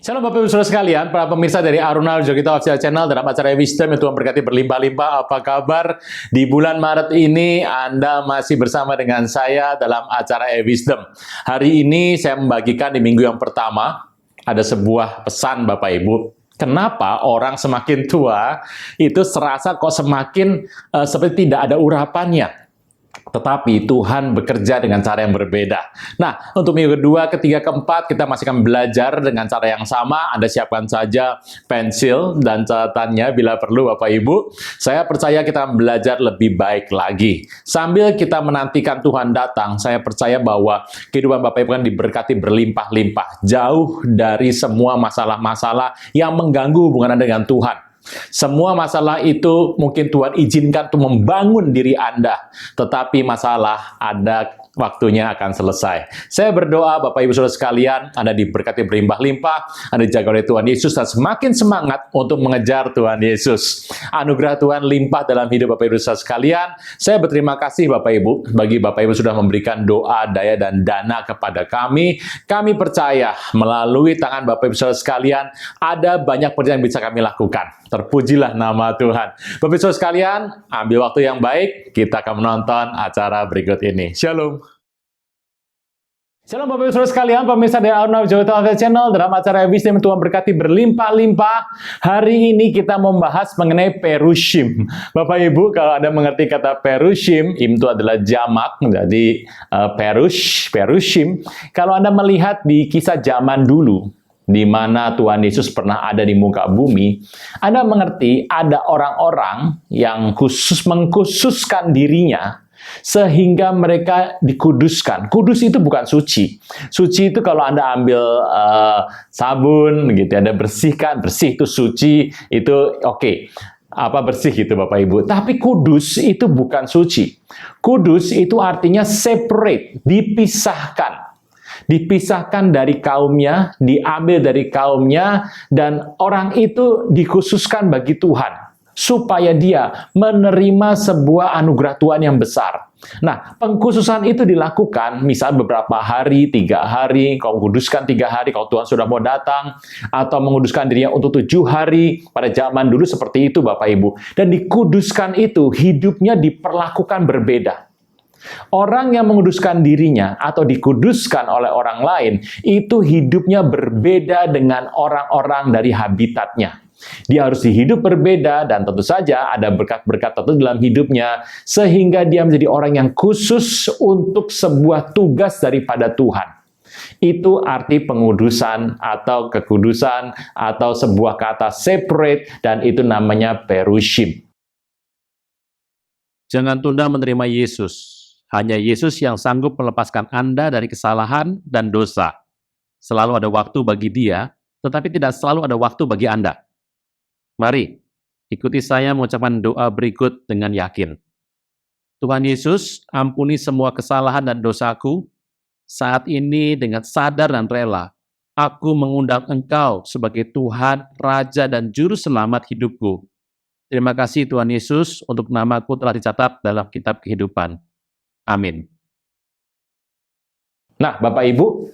Shalom Bapak Ibu Saudara sekalian, para pemirsa dari Aruna Jogita Official Channel dalam acara Wisdom yang Tuhan berkati berlimpah-limpah. Apa kabar? Di bulan Maret ini Anda masih bersama dengan saya dalam acara Wisdom. Hari ini saya membagikan di minggu yang pertama ada sebuah pesan Bapak Ibu. Kenapa orang semakin tua itu serasa kok semakin seperti tidak ada urapannya? Tetapi Tuhan bekerja dengan cara yang berbeda. Nah, untuk minggu kedua, ketiga, keempat, kita masih akan belajar dengan cara yang sama. Anda siapkan saja pensil dan catatannya bila perlu, Bapak Ibu. Saya percaya kita akan belajar lebih baik lagi. Sambil kita menantikan Tuhan datang, saya percaya bahwa kehidupan Bapak Ibu kan diberkati berlimpah-limpah. Jauh dari semua masalah-masalah yang mengganggu hubungan Anda dengan Tuhan. Semua masalah itu mungkin Tuhan izinkan untuk membangun diri Anda, tetapi masalah ada waktunya akan selesai. Saya berdoa Bapak Ibu Saudara sekalian, Anda diberkati berlimpah-limpah, Anda dijaga oleh Tuhan Yesus dan semakin semangat untuk mengejar Tuhan Yesus. Anugerah Tuhan limpah dalam hidup Bapak Ibu Saudara sekalian. Saya berterima kasih Bapak Ibu, bagi Bapak Ibu sudah memberikan doa, daya, dan dana kepada kami. Kami percaya melalui tangan Bapak Ibu Saudara sekalian, ada banyak pekerjaan yang bisa kami lakukan. Terpujilah nama Tuhan. Bapak Ibu Saudara sekalian, ambil waktu yang baik, kita akan menonton acara berikut ini. Shalom. Shalom Bapak Ibu Saudara sekalian, pemirsa dari Aruna Jogita Official Channel dalam acara Wisdom Tuhan berkati berlimpah-limpah. Hari ini kita membahas mengenai perushim. Bapak Ibu, kalau Anda mengerti kata perushim, itu adalah jamak, jadi perushim. Kalau Anda melihat di kisah zaman dulu, di mana Tuhan Yesus pernah ada di muka bumi, Anda mengerti ada orang-orang yang mengkhususkan dirinya sehingga mereka dikuduskan. Kudus itu bukan suci. Suci itu kalau Anda ambil sabun, gitu, Anda bersihkan, bersih itu suci, itu oke. Apa bersih gitu Bapak Ibu. Tapi kudus itu bukan suci. Kudus itu artinya separate, dipisahkan. Dipisahkan dari kaumnya, diambil dari kaumnya, dan orang itu dikhususkan bagi Tuhan, supaya dia menerima sebuah anugerah Tuhan yang besar. Nah, pengkhususan itu dilakukan, misal beberapa hari, 3 hari, kau kuduskan 3 hari, kalau Tuhan sudah mau datang, atau menguduskan dirinya untuk 7 hari, pada zaman dulu seperti itu Bapak Ibu. Dan dikuduskan itu, hidupnya diperlakukan berbeda. Orang yang menguduskan dirinya atau dikuduskan oleh orang lain, itu hidupnya berbeda dengan orang-orang dari habitatnya. Dia harus hidup berbeda dan tentu saja ada berkat-berkat tertentu dalam hidupnya sehingga dia menjadi orang yang khusus untuk sebuah tugas daripada Tuhan. Itu arti pengudusan atau kekudusan atau sebuah kata separate dan itu namanya perushim. Jangan tunda menerima Yesus. Hanya Yesus yang sanggup melepaskan Anda dari kesalahan dan dosa. Selalu ada waktu bagi Dia, tetapi tidak selalu ada waktu bagi Anda. Mari, ikuti saya mengucapkan doa berikut dengan yakin. Tuhan Yesus, ampuni semua kesalahan dan dosaku. Saat ini dengan sadar dan rela, aku mengundang Engkau sebagai Tuhan, Raja, dan Juru Selamat hidupku. Terima kasih Tuhan Yesus untuk namaku telah dicatat dalam kitab kehidupan. Amin. Nah, Bapak Ibu,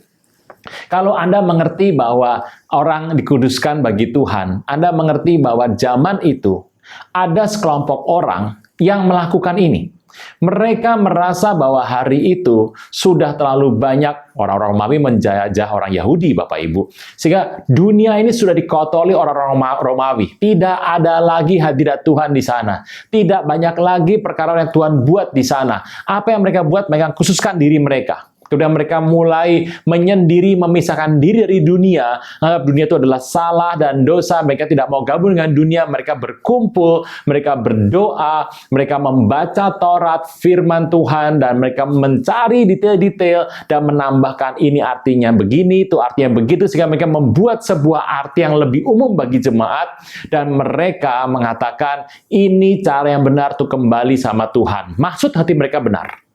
kalau Anda mengerti bahwa orang dikuduskan bagi Tuhan, Anda mengerti bahwa zaman itu ada sekelompok orang yang melakukan ini. Mereka merasa bahwa hari itu sudah terlalu banyak orang-orang Romawi menjajah orang Yahudi, Bapak Ibu. Sehingga dunia ini sudah dikotori orang-orang Romawi. Tidak ada lagi hadirat Tuhan di sana. Tidak banyak lagi perkara yang Tuhan buat di sana. Apa yang mereka buat, mereka khususkan diri mereka. Kemudian mereka mulai menyendiri, memisahkan diri dari dunia. Anggap dunia itu adalah salah dan dosa. Mereka tidak mau gabung dengan dunia. Mereka berkumpul, mereka berdoa, mereka membaca Taurat, firman Tuhan, dan mereka mencari detail-detail dan menambahkan ini artinya begini, itu artinya begitu. Sehingga mereka membuat sebuah arti yang lebih umum bagi jemaat. Dan mereka mengatakan ini cara yang benar untuk kembali sama Tuhan. Maksud hati mereka benar.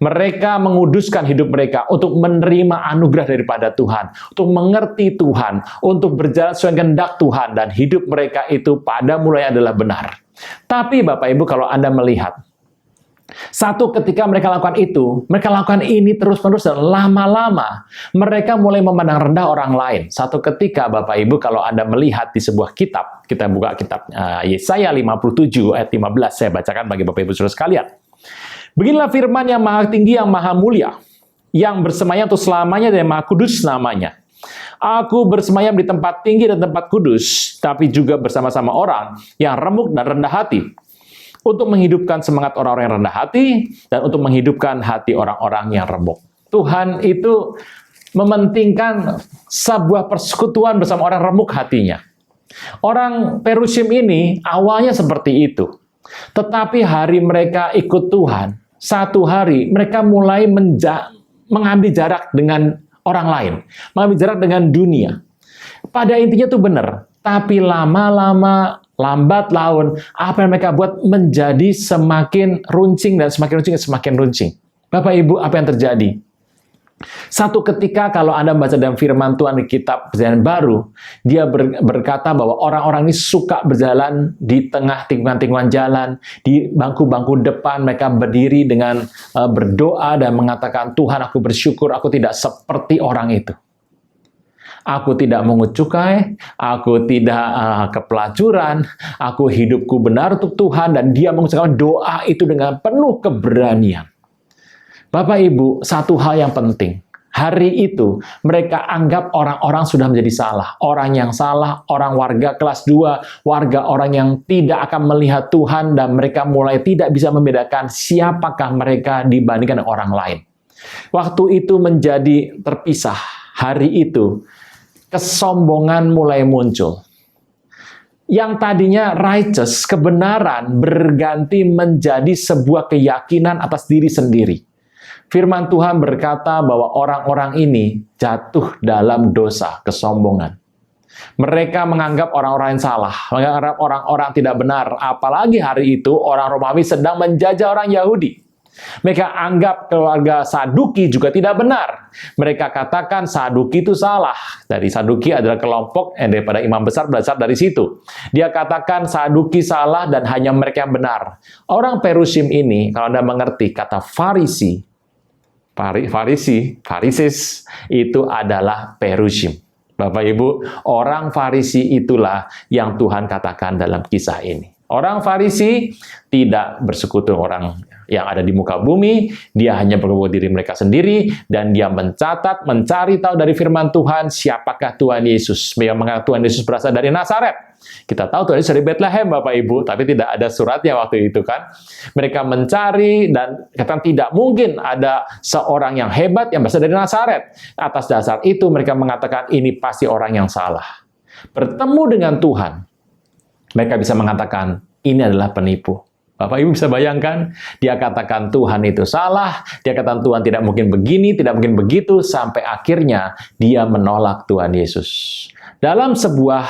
Mereka menguduskan hidup mereka untuk menerima anugerah daripada Tuhan, untuk mengerti Tuhan, untuk berjalan sesuai kehendak Tuhan, dan hidup mereka itu pada mulanya adalah benar. Tapi Bapak Ibu, kalau Anda melihat Satu ketika mereka lakukan itu, mereka lakukan ini terus-menerus dan lama-lama mereka mulai memandang rendah orang lain. Satu ketika Bapak Ibu kalau Anda melihat di sebuah kitab, kita buka kitab Yesaya 57 ayat 15, saya bacakan bagi Bapak Ibu Saudara sekalian. Beginilah firman yang maha tinggi, yang maha mulia, yang bersemayam untuk selamanya dan maha kudus namanya. Aku bersemayam di tempat tinggi dan tempat kudus, tapi juga bersama-sama orang yang remuk dan rendah hati, untuk menghidupkan semangat orang-orang yang rendah hati, dan untuk menghidupkan hati orang-orang yang remuk. Tuhan itu mementingkan sebuah persekutuan bersama orang remuk hatinya. Orang Perusim ini awalnya seperti itu. Tetapi hari mereka ikut Tuhan, satu hari mereka mulai mengambil jarak dengan orang lain, mengambil jarak dengan dunia. Pada intinya itu benar, tapi lama-lama, lambat laun, apa yang mereka buat menjadi semakin runcing dan semakin runcing dan semakin runcing. Bapak Ibu, apa yang terjadi? Satu ketika kalau Anda membaca dalam firman Tuhan di kitab Perjanjian Baru, dia berkata bahwa orang-orang ini suka berjalan di tengah tikungan-tikungan jalan, di bangku-bangku depan, mereka berdiri dengan berdoa dan mengatakan, Tuhan aku bersyukur aku tidak seperti orang itu. Aku tidak mengut cukai, aku tidak kepelacuran, aku hidupku benar untuk Tuhan, dan dia mengucapkan doa itu dengan penuh keberanian. Bapak Ibu, satu hal yang penting. Hari itu, mereka anggap orang-orang sudah menjadi salah. Orang yang salah, orang warga kelas 2, warga orang yang tidak akan melihat Tuhan, dan mereka mulai tidak bisa membedakan siapakah mereka dibandingkan dengan orang lain. Waktu itu menjadi terpisah. Hari itu, kesombongan mulai muncul. Yang tadinya righteous, kebenaran, berganti menjadi sebuah keyakinan atas diri sendiri. Firman Tuhan berkata bahwa orang-orang ini jatuh dalam dosa, kesombongan. Mereka menganggap orang-orang yang salah, menganggap orang-orang tidak benar. Apalagi hari itu orang Romawi sedang menjajah orang Yahudi. Mereka anggap keluarga Saduki juga tidak benar. Mereka katakan Saduki itu salah. Dari Saduki adalah kelompok daripada imam besar belajar dari situ. Dia katakan Saduki salah dan hanya mereka yang benar. Orang Perusim ini, kalau Anda mengerti kata Farisis itu adalah Perusim. Bapak Ibu, orang Farisi itulah yang Tuhan katakan dalam kisah ini. Orang Farisi tidak bersekutu orang yang ada di muka bumi, dia hanya berbuat diri mereka sendiri, dan dia mencatat, mencari tahu dari firman Tuhan, siapakah Tuhan Yesus. Mereka mengatakan Tuhan Yesus berasal dari Nazaret. Kita tahu Tuhan Yesus dari Bethlehem, Bapak Ibu, tapi tidak ada suratnya waktu itu kan. Mereka mencari dan katakan tidak mungkin ada seorang yang hebat yang berasal dari Nazaret. Atas dasar itu mereka mengatakan ini pasti orang yang salah. Bertemu dengan Tuhan, mereka bisa mengatakan ini adalah penipu. Bapak Ibu bisa bayangkan, dia katakan Tuhan itu salah, dia katakan Tuhan tidak mungkin begini, tidak mungkin begitu, sampai akhirnya dia menolak Tuhan Yesus. Dalam sebuah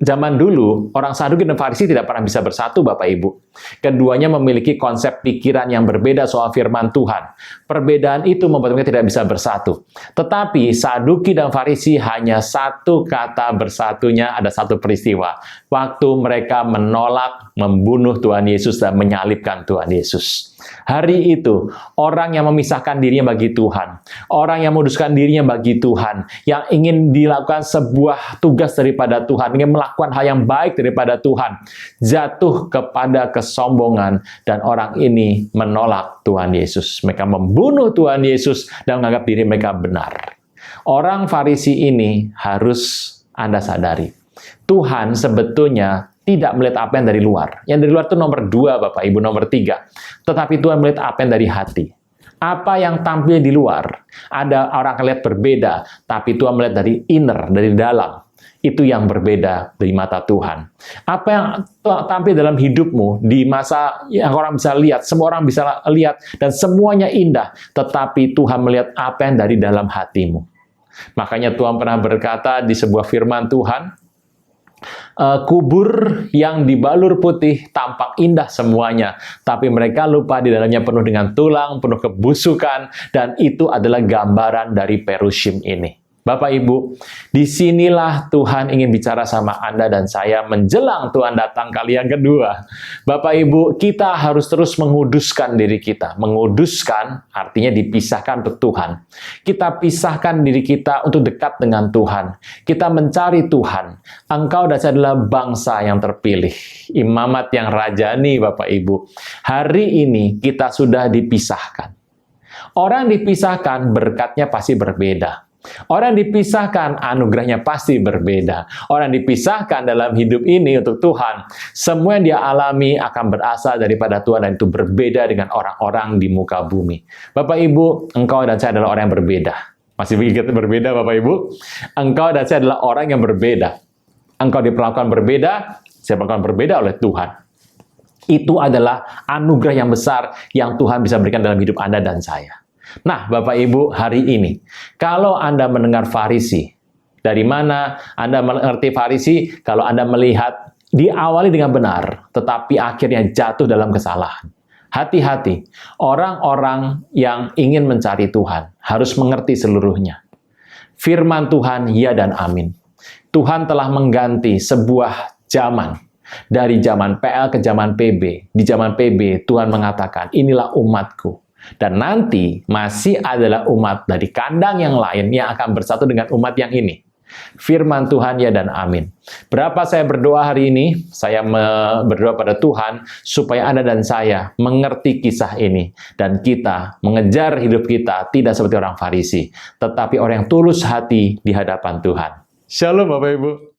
zaman dulu, orang Saduki dan Farisi tidak pernah bisa bersatu, Bapak Ibu. Keduanya memiliki konsep pikiran yang berbeda soal firman Tuhan. Perbedaan itu membuat mereka tidak bisa bersatu. Tetapi Saduki dan Farisi hanya satu kata bersatunya, ada satu peristiwa. Waktu mereka menolak, membunuh Tuhan Yesus dan menyalibkan Tuhan Yesus. Hari itu, orang yang memisahkan dirinya bagi Tuhan, orang yang moduskan dirinya bagi Tuhan, yang ingin dilakukan sebuah tugas daripada Tuhan, ingin melakukan hal yang baik daripada Tuhan, jatuh kepada kesombongan, dan orang ini menolak Tuhan Yesus. Mereka membunuh Tuhan Yesus dan menganggap diri mereka benar. Orang Farisi ini harus Anda sadari. Tuhan sebetulnya tidak melihat apa yang dari luar. Yang dari luar itu nomor 2, Bapak Ibu, nomor 3. Tetapi Tuhan melihat apa yang dari hati. Apa yang tampil di luar. Ada orang melihat berbeda, tapi Tuhan melihat dari inner, dari dalam. Itu yang berbeda dari mata Tuhan. Apa yang tampil dalam hidupmu di masa yang orang bisa lihat, semua orang bisa lihat, dan semuanya indah, tetapi Tuhan melihat apa yang dari dalam hatimu. Makanya Tuhan pernah berkata di sebuah firman Tuhan, kubur yang dibalur putih tampak indah semuanya, tapi mereka lupa di dalamnya penuh dengan tulang, penuh kebusukan, dan itu adalah gambaran dari Perusim ini. Bapak Ibu, disinilah Tuhan ingin bicara sama Anda dan saya menjelang Tuhan datang kali yang kedua. Bapak Ibu, kita harus terus menguduskan diri kita. Menguduskan artinya dipisahkan untuk Tuhan. Kita pisahkan diri kita untuk dekat dengan Tuhan. Kita mencari Tuhan. Engkau dan saya adalah bangsa yang terpilih. Imamat yang rajani, Bapak Ibu. Hari ini kita sudah dipisahkan. Orang dipisahkan, berkatnya pasti berbeda. Orang dipisahkan, anugerahnya pasti berbeda. Orang dipisahkan dalam hidup ini untuk Tuhan, semua yang dia alami akan berasal daripada Tuhan dan itu berbeda dengan orang-orang di muka bumi. Bapak Ibu, engkau dan saya adalah orang yang berbeda. Masih begitu berbeda Bapak Ibu? Engkau dan saya adalah orang yang berbeda. Engkau diperlakukan berbeda, saya diperlakukan berbeda oleh Tuhan. Itu adalah anugerah yang besar yang Tuhan bisa berikan dalam hidup Anda dan saya. Nah, Bapak Ibu, hari ini, kalau Anda mendengar Farisi, dari mana Anda mengerti Farisi? Kalau Anda melihat diawali dengan benar, tetapi akhirnya jatuh dalam kesalahan. Hati-hati, orang-orang yang ingin mencari Tuhan harus mengerti seluruhnya. Firman Tuhan, ya dan amin. Tuhan telah mengganti sebuah zaman. Dari zaman PL ke zaman PB. Di zaman PB, Tuhan mengatakan, inilah umatku. Dan nanti masih adalah umat dari kandang yang lain yang akan bersatu dengan umat yang ini. Firman Tuhan ya dan amin. Berapa saya berdoa hari ini, saya berdoa pada Tuhan supaya Anda dan saya mengerti kisah ini. Dan kita mengejar hidup kita tidak seperti orang Farisi, tetapi orang yang tulus hati di hadapan Tuhan. Shalom Bapak Ibu.